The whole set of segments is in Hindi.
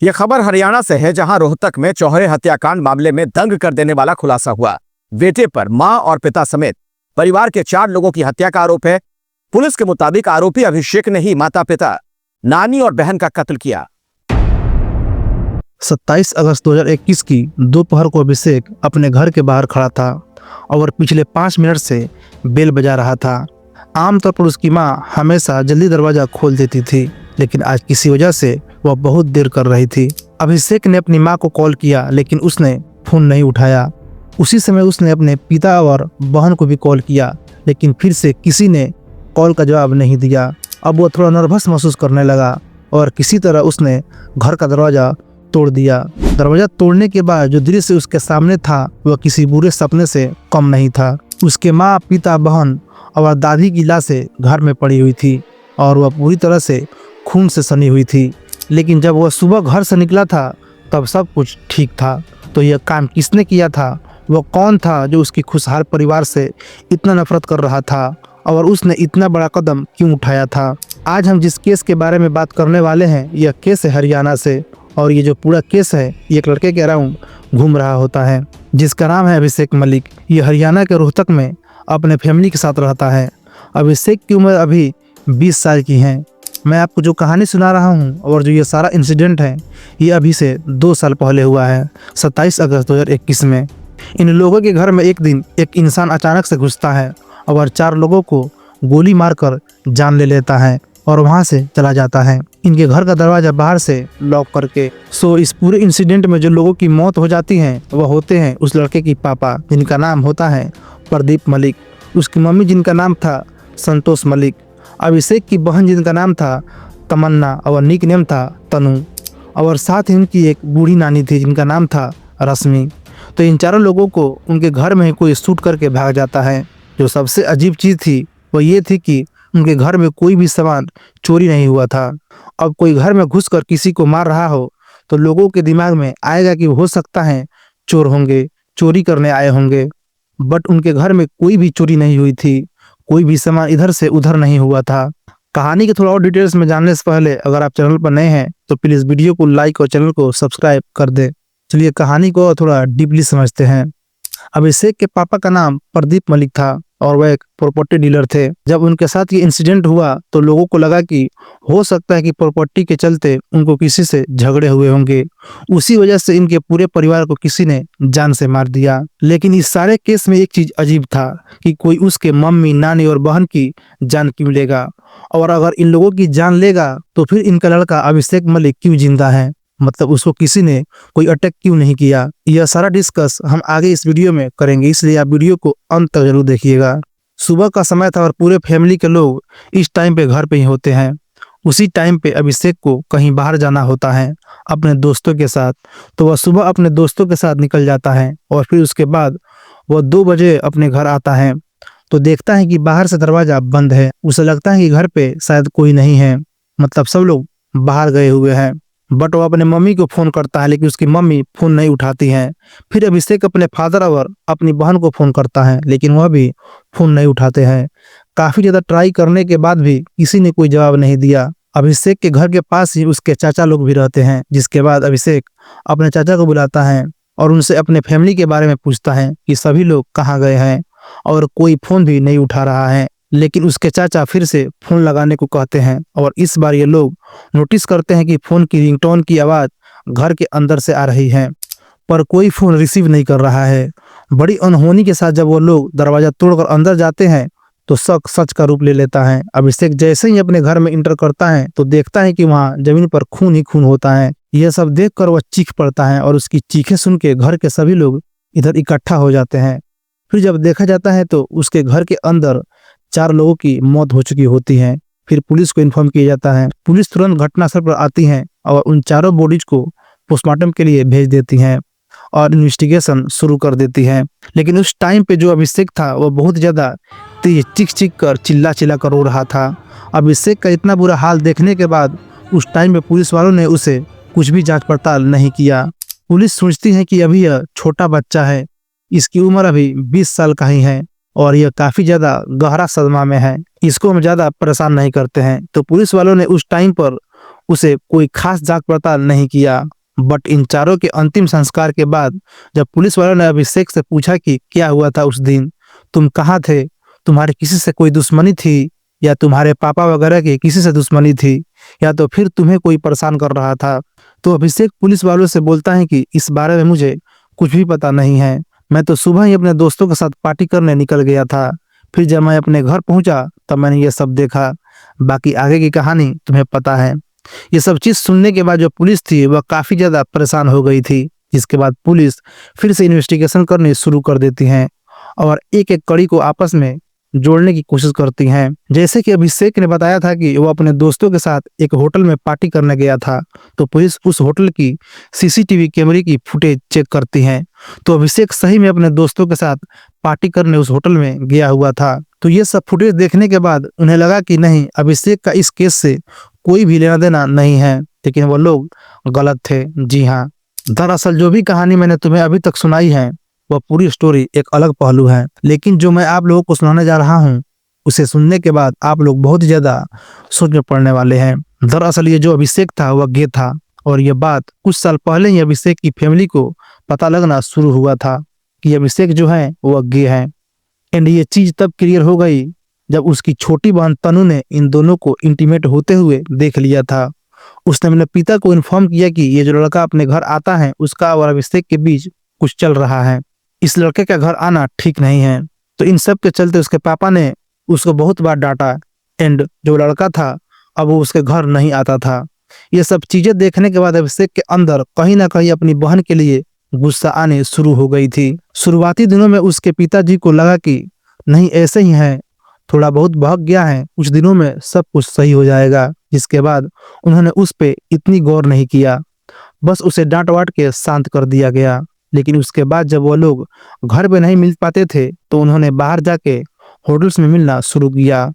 यह खबर हरियाणा से है, जहां रोहतक में चौहरे हत्याकांड मामले में दंग कर देने वाला खुलासा हुआ। बेटे पर मां और पिता समेत परिवार के 4 लोगों की हत्या का आरोप है। पुलिस के मुताबिक आरोपी अभिषेक ने ही माता पिता, नानी और बहन का कत्ल किया। 27 अगस्त 2021 की दोपहर को अभिषेक अपने घर के बाहर खड़ा था और पिछले 5 मिनट से बेल बजा रहा था। आमतौर पर उसकी मां हमेशा जल्दी दरवाज़ा खोल देती थी, लेकिन आज किसी वजह से वह बहुत देर कर रही थी। अभिषेक ने अपनी मां को कॉल किया, लेकिन उसने फ़ोन नहीं उठाया। उसी समय उसने अपने पिता और बहन को भी कॉल किया, लेकिन फिर से किसी ने कॉल का जवाब नहीं दिया। अब वह थोड़ा नर्वस महसूस करने लगा और किसी तरह उसने घर का दरवाज़ा तोड़ दिया। दरवाज़ा तोड़ने के बाद जो दृश्य उसके सामने था वह किसी बुरे सपने से कम नहीं था। उसके माँ, पिता, बहन और दादी की लाशें घर में पड़ी हुई थी और वह पूरी तरह से खून से सनी हुई थी। लेकिन जब वह सुबह घर से निकला था तब सब कुछ ठीक था। तो यह काम किसने किया था? वह कौन था जो उसकी खुशहाल परिवार से इतना नफरत कर रहा था और उसने इतना बड़ा कदम क्यों उठाया था? आज हम जिस केस के बारे में बात करने वाले हैं, यह केस है हरियाणा से, और ये जो पूरा केस है ये एक लड़के के अराउंड घूम रहा होता है जिसका नाम है अभिषेक मलिक। ये हरियाणा के रोहतक में अपने फैमिली के साथ रहता है। अभिषेक की उम्र अभी 20 साल की है। मैं आपको जो कहानी सुना रहा हूँ और जो ये सारा इंसिडेंट है ये अभी से 2 साल पहले हुआ है, 27 अगस्त 2021 में। इन लोगों के घर में एक दिन एक इंसान अचानक से घुसता है और 4 लोगों को गोली मारकर जान ले लेता है और वहाँ से चला जाता है, इनके घर का दरवाज़ा बाहर से लॉक करके। इस पूरे इंसिडेंट में जो लोगों की मौत हो जाती है वह होते हैं उस लड़के की पापा, जिनका नाम होता है प्रदीप मलिक, उसकी मम्मी जिनका नाम था संतोष मलिक, अभिषेक की बहन जिनका नाम था तमन्ना और निक नेम था तनु, और साथ ही उनकी एक बूढ़ी नानी थी जिनका नाम था रश्मि। तो इन चारों लोगों को उनके घर में कोई शूट करके भाग जाता है। जो सबसे अजीब चीज़ थी वह ये थी कि उनके घर में कोई भी सामान चोरी नहीं हुआ था। अब कोई घर में घुसकर किसी को मार रहा हो तो लोगों के दिमाग में आएगा कि हो सकता है चोर होंगे, चोरी करने आए होंगे, बट उनके घर में कोई भी चोरी नहीं हुई थी, कोई भी सामान इधर से उधर नहीं हुआ था। कहानी के थोड़ा और डिटेल्स में जानने से पहले अगर आप चैनल पर नए हैं तो प्लीज़ वीडियो को लाइक और चैनल को सब्सक्राइब कर दें। चलिए कहानी को थोड़ा डीपली समझते हैं। अभिषेक के पापा का नाम प्रदीप मलिक था और वह एक प्रॉपर्टी डीलर थे। जब उनके साथ ये इंसिडेंट हुआ तो लोगों को लगा कि हो सकता है कि प्रॉपर्टी के चलते उनको किसी से झगड़े हुए होंगे, उसी वजह से इनके पूरे परिवार को किसी ने जान से मार दिया। लेकिन इस सारे केस में एक चीज अजीब था कि कोई उसके मम्मी, नानी और बहन की जान क्यों लेगा, और अगर इन लोगों की जान लेगा तो फिर इनका लड़का अभिषेक मलिक क्यों जिंदा है, मतलब उसको किसी ने कोई अटैक क्यों नहीं किया। यह सारा डिस्कस हम आगे इस वीडियो में करेंगे, इसलिए आप वीडियो को अंत तक जरूर देखिएगा। सुबह का समय था और पूरे फैमिली के लोग इस टाइम पे घर पे ही होते हैं। उसी टाइम पे अभिषेक को कहीं बाहर जाना होता है अपने दोस्तों के साथ, तो वह सुबह अपने दोस्तों के साथ निकल जाता है और फिर उसके बाद वह 2 बजे अपने घर आता है तो देखता है कि बाहर से दरवाज़ा बंद है। उसे लगता है कि घर पे शायद कोई नहीं है, मतलब सब लोग बाहर गए हुए हैं। बट वो अपने मम्मी को फ़ोन करता है, लेकिन उसकी मम्मी फ़ोन नहीं उठाती हैं। फिर अभिषेक अपने फादर और अपनी बहन को फ़ोन करता है, लेकिन वह भी फ़ोन नहीं उठाते हैं। काफ़ी ज़्यादा ट्राई करने के बाद भी किसी ने कोई जवाब नहीं दिया। अभिषेक के घर के पास ही उसके चाचा लोग भी रहते हैं, जिसके बाद अभिषेक अपने चाचा को बुलाता है और उनसे अपने फैमिली के बारे में पूछता है कि सभी लोग कहाँ गए हैं, और कोई फ़ोन भी नहीं उठा रहा है। लेकिन उसके चाचा फिर से फ़ोन लगाने को कहते हैं और इस बार ये लोग नोटिस करते हैं कि फ़ोन की रिंगटोन की आवाज़ घर के अंदर से आ रही है, पर कोई फ़ोन रिसीव नहीं कर रहा है। बड़ी अनहोनी के साथ जब वो लोग दरवाज़ा तोड़कर अंदर जाते हैं तो शक सच का रूप ले लेता है। अभिषेक जैसे ही अपने घर में इंटर करता है तो देखता है कि वहाँ ज़मीन पर खून ही खून होता है। यह सब देखकर वह चीख पड़ता है और उसकी चीखें सुन के घर के सभी लोग इधर इकट्ठा हो जाते हैं। फिर जब देखा जाता है तो उसके घर के अंदर 4 लोगों की मौत हो चुकी होती है। फिर पुलिस को इन्फॉर्म किया जाता है। पुलिस तुरंत घटनास्थल पर आती है और उन चारों बॉडीज को पोस्टमार्टम के लिए भेज देती हैं और इन्वेस्टिगेशन शुरू कर देती है। लेकिन उस टाइम पे जो अभिषेक था वह बहुत ज़्यादा तेज चीख कर चिल्ला कर रो रहा था। अभिषेक का इतना बुरा हाल देखने के बाद उस टाइम पे पुलिस वालों ने उसे कुछ भी जाँच पड़ताल नहीं किया। पुलिस सोचती है कि अभी यह छोटा बच्चा है, इसकी उम्र अभी 20 साल का ही है और यह काफ़ी ज़्यादा गहरा सदमा में है, इसको हम ज़्यादा परेशान नहीं करते हैं। तो पुलिस वालों ने उस टाइम पर उसे कोई खास जांच पड़ताल नहीं किया। बट इन चारों के अंतिम संस्कार के बाद जब पुलिस वालों ने अभिषेक से पूछा कि क्या हुआ था उस दिन, तुम कहाँ थे, तुम्हारे किसी से कोई दुश्मनी थी, या तुम्हारे पापा वगैरह की किसी से दुश्मनी थी, या तो फिर तुम्हें कोई परेशान कर रहा था, तो अभिषेक पुलिस वालों से बोलता है कि इस बारे में मुझे कुछ भी पता नहीं है। मैं तो सुबह ही अपने दोस्तों के साथ पार्टी करने निकल गया था। फिर जब मैं अपने घर पहुंचा तब मैंने ये सब देखा। बाकी आगे की कहानी तुम्हें पता है। ये सब चीज सुनने के बाद जो पुलिस थी वह काफी ज्यादा परेशान हो गई थी। जिसके बाद पुलिस फिर से इन्वेस्टिगेशन करनी शुरू कर देती हैं और एक एक कड़ी को आपस में जोड़ने की कोशिश करती हैं। जैसे कि अभिषेक ने बताया था कि वो अपने दोस्तों के साथ एक होटल में पार्टी करने गया था, तो पुलिस उस होटल की सीसीटीवी कैमरे की फुटेज चेक करती हैं। तो अभिषेक सही में अपने दोस्तों के साथ पार्टी करने उस होटल में गया हुआ था। तो ये सब फुटेज देखने के बाद उन्हें लगा कि नहीं, अभिषेक का इस केस से कोई भी लेना देना नहीं है। लेकिन वो लोग गलत थे। जी हाँ, दरअसल जो भी कहानी मैंने तुम्हें अभी तक सुनाई है वह पूरी स्टोरी एक अलग पहलू है, लेकिन जो मैं आप लोगों को सुनाने जा रहा हूँ उसे सुनने के बाद आप लोग बहुत ही ज्यादा सोच में पड़ने वाले हैं। दरअसल ये जो अभिषेक था वह गे था, और यह बात कुछ साल पहले ही अभिषेक की फैमिली को पता लगना शुरू हुआ था कि अभिषेक जो है वह गे है। एंड ये चीज तब क्लियर हो गई जब उसकी छोटी बहन तनु ने इन दोनों को इंटीमेट होते हुए देख लिया था। उसने अपने पिता को इन्फॉर्म किया कि ये जो लड़का अपने घर आता है उसका और अभिषेक के बीच कुछ चल रहा है, इस लड़के का घर आना ठीक नहीं है। तो इन सब के चलते उसके पापा ने उसको बहुत बार डांटा। एंड जो लड़का था अब वो उसके घर नहीं आता था। ये सब चीजें देखने के बाद अभिषेक के अंदर कहीं ना कहीं अपनी बहन के लिए गुस्सा आने शुरू हो गई थी। शुरुआती दिनों में उसके पिताजी को लगा कि नहीं, ऐसे ही है, थोड़ा बहुत बहक गया है, कुछ दिनों में सब कुछ सही हो जाएगा। जिसके बाद उन्होंने उस पे इतनी गौर नहीं किया, बस उसे डांट वाट के शांत कर दिया गया। लेकिन उसके बाद जब वो लोग घर पे नहीं मिल पाते थे तो उन्होंने बाहर जाके होटल्स में मिलना शुरू किया,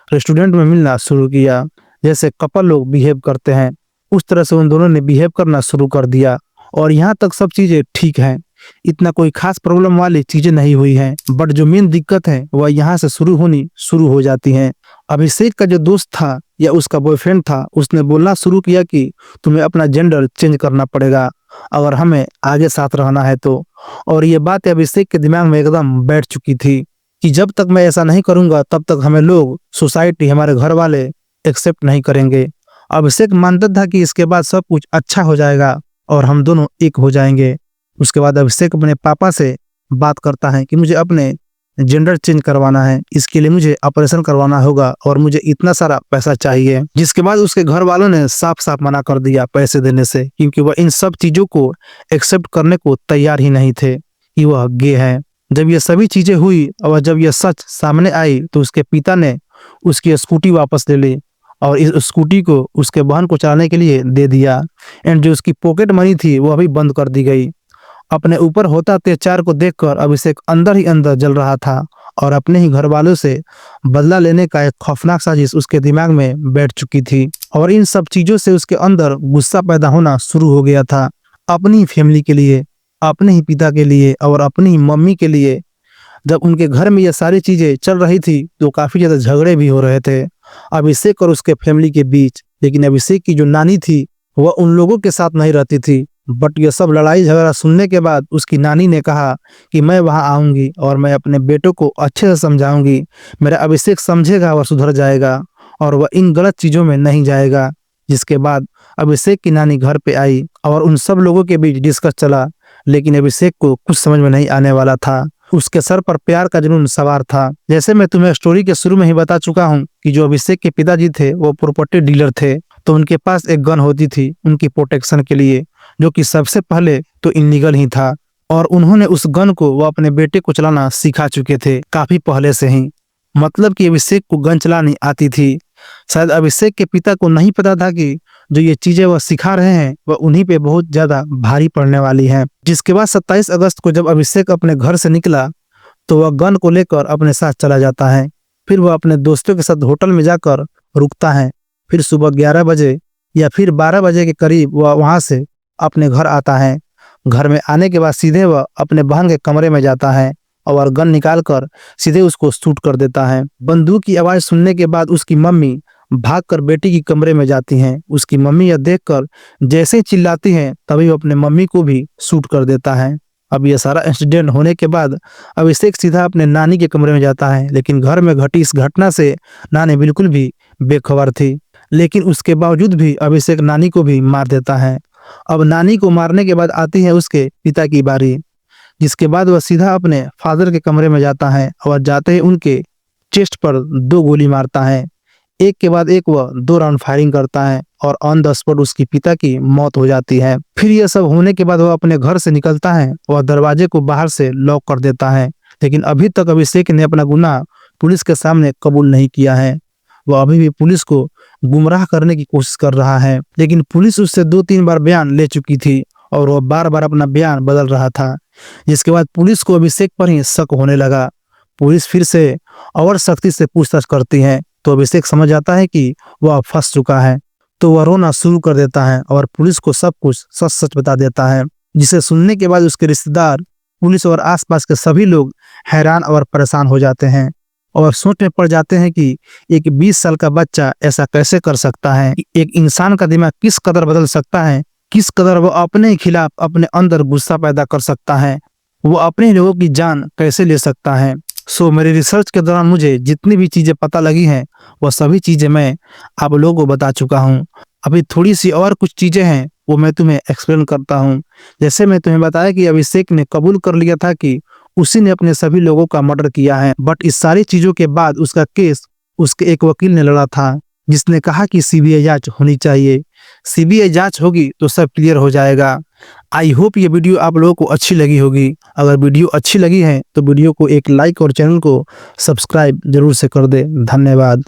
रेस्टोरेंट में मिलना शुरू किया। जैसे कपल लोग बिहेव करते हैं उस तरह से उन दोनों ने बिहेव करना शुरू कर दिया। और यहाँ तक सब चीजें ठीक हैं, इतना कोई खास प्रॉब्लम वाली चीजें नहीं हुई हैं। बट जो मेन दिक्कत है वह यहाँ से शुरू हो जाती हैं। अभिषेक का जो दोस्त था या उसका बॉयफ्रेंड था, उसने बोलना शुरू किया कि तुम्हें अपना जेंडर चेंज करना पड़ेगा अगर हमें आगे साथ रहना है तो। और ये बात अभिषेक के दिमाग में एकदम बैठ चुकी थी कि जब तक मैं ऐसा नहीं करूंगा तब तक हमें लोग, सोसाइटी, हमारे घर वाले एक्सेप्ट नहीं करेंगे। अभिषेक मानता था कि इसके बाद सब कुछ अच्छा हो जाएगा और हम दोनों एक हो जाएंगे। उसके बाद अभिषेक अपने पापा से बात करता है कि मुझे अपने जेंडर चेंज करवाना है, इसके लिए मुझे ऑपरेशन करवाना होगा और मुझे इतना सारा पैसा चाहिए। जिसके बाद उसके घर वालों ने साफ साफ मना कर दिया पैसे देने से, क्योंकि वह इन सब चीजों को एक्सेप्ट करने को तैयार ही नहीं थे कि वह गे है। जब ये सभी चीजें हुई और जब यह सच सामने आई तो उसके पिता ने उसकी स्कूटी वापस ले ली और इस स्कूटी को उसके बहन को चलाने के लिए दे दिया। एंड जो उसकी पॉकेट मनी थी वह भी बंद कर दी गई। अपने ऊपर होता अत्याचार को देखकर अभिषेक अंदर ही अंदर जल रहा था और अपने ही घर वालों से बदला लेने का एक खौफनाक साजिश उसके दिमाग में बैठ चुकी थी। और इन सब चीजों से उसके अंदर गुस्सा पैदा होना शुरू हो गया था, अपनी फैमिली के लिए, अपने ही पिता के लिए और अपनी ही मम्मी के लिए। जब उनके घर में ये सारी चीजें चल रही थी तो काफी ज्यादा झगड़े भी हो रहे थे अभिषेक और उसके फैमिली के बीच। लेकिन अभिषेक की जो नानी थी वह उन लोगों के साथ नहीं रहती थी। बट ये सब लड़ाई झगड़ा सुनने के बाद उसकी नानी ने कहा कि मैं वहां आऊंगी और मैं अपने बेटों को अच्छे से समझाऊंगी, मेरा अभिषेक समझेगा और सुधर जाएगा और वह इन गलत चीजों में नहीं जाएगा। जिसके बाद अभिषेक की नानी घर पे आई और उन सब लोगों के बीच डिस्कस चला। लेकिन अभिषेक को कुछ समझ में नहीं आने वाला था, उसके सर पर प्यार का जुनून सवार था। जैसे मैं तुम्हें स्टोरी के शुरू में ही बता चुका हूँ कि जो अभिषेक के पिताजी थे वो प्रॉपर्टी डीलर थे, तो उनके पास एक गन होती थी उनकी प्रोटेक्शन के लिए, जो कि सबसे पहले तो इलीगल ही था। और उन्होंने उस गन को वो अपने बेटे को चलाना सिखा चुके थे काफी पहले से ही। मतलब कि अभिषेक को गन चलानी आती थी। शायद अभिषेक के पिता को नहीं पता था कि जो ये चीजें वह सिखा रहे हैं वह उन्हीं पे बहुत ज्यादा भारी पड़ने वाली है। जिसके बाद 27 अगस्त को जब अभिषेक अपने घर से निकला तो वह गन को लेकर अपने साथ चला जाता है। फिर वह अपने दोस्तों के साथ होटल में जाकर रुकता है। फिर सुबह 11 बजे या फिर 12 बजे के करीब वह वहां से अपने घर आता है। घर में आने के बाद सीधे वह अपने बहन के कमरे में जाता है और गन निकालकर सीधे उसको शूट कर देता है। बंदूक की आवाज सुनने के बाद उसकी मम्मी भागकर बेटी की कमरे में जाती हैं। उसकी मम्मी यह देखकर जैसे ही चिल्लाती हैं तभी वो अपने मम्मी को भी शूट कर देता है। अब यह सारा इंसिडेंट होने के बाद अभिषेक सीधा अपने नानी के कमरे में जाता है, लेकिन घर में घटी इस घटना से नानी बिल्कुल भी बेखबर थी। लेकिन उसके बावजूद भी अभिषेक नानी को भी मार देता है। अब नानी को मारने के बाद आती है उसके पिता की बारी, जिसके बाद वह सीधा अपने फादर के कमरे में जाता है और जाते ही उनके चेस्ट पर 2 गोली मारता है। एक के बाद एक वह 2 राउंड फायरिंग करता है और ऑन द स्पॉट उसकी पिता की मौत हो जाती है। फिर यह सब होने के बाद वह अपने घर से निकलता है और दरवाजे को बाहर से लॉक कर देता है। लेकिन अभी तक अभिषेक ने अपना गुनाह पुलिस के सामने कबूल नहीं किया है। वह अभी भी पुलिस को गुमराह करने की कोशिश कर रहा है, लेकिन पुलिस उससे 2-3 बार बयान ले चुकी थी और वह बार-बार अपना बयान बदल रहा था, जिसके बाद पुलिस को अभिषेक पर ही शक होने लगा। पुलिस फिर से और सख्ती से पूछताछ करती है तो अभिषेक समझ आता है कि वह फंस चुका है, तो वह रोना शुरू कर देता है और पुलिस को सब कुछ सच-सच बता देता है, जिसे सुनने के बाद उसके रिश्तेदार, पुलिस और आसपास के सभी लोग हैरान और परेशान हो जाते हैं और सोच में पड़ जाते हैं कि एक 20 साल का बच्चा ऐसा कैसे कर सकता है। एक इंसान का दिमाग किस कदर बदल सकता है, किस कदर वो अपने खिलाफ अपने अंदर गुस्सा पैदा कर सकता है, वो अपने लोगों की जान कैसे ले सकता है। सो मेरे रिसर्च के दौरान मुझे जितनी भी चीज़ें पता लगी हैं वह सभी चीज़ें मैं आप लोगों को बता चुका हूँ। अभी थोड़ी सी और कुछ चीज़ें हैं वो मैं तुम्हें एक्सप्लेन करता हूँ। जैसे मैं तुम्हें बताया कि अभिषेक ने कबूल कर लिया था कि उसी ने अपने सभी लोगों का मर्डर किया है, बट इस सारी चीज़ों के बाद उसका केस उसके एक वकील ने लड़ा था, जिसने कहा कि सीबीआई जांच होनी चाहिए। सीबीआई जांच होगी तो सब क्लियर हो जाएगा। आई होप ये वीडियो आप लोगों को अच्छी लगी होगी। अगर वीडियो अच्छी लगी है तो वीडियो को एक लाइक और चैनल को सब्सक्राइब जरूर से कर दे। धन्यवाद।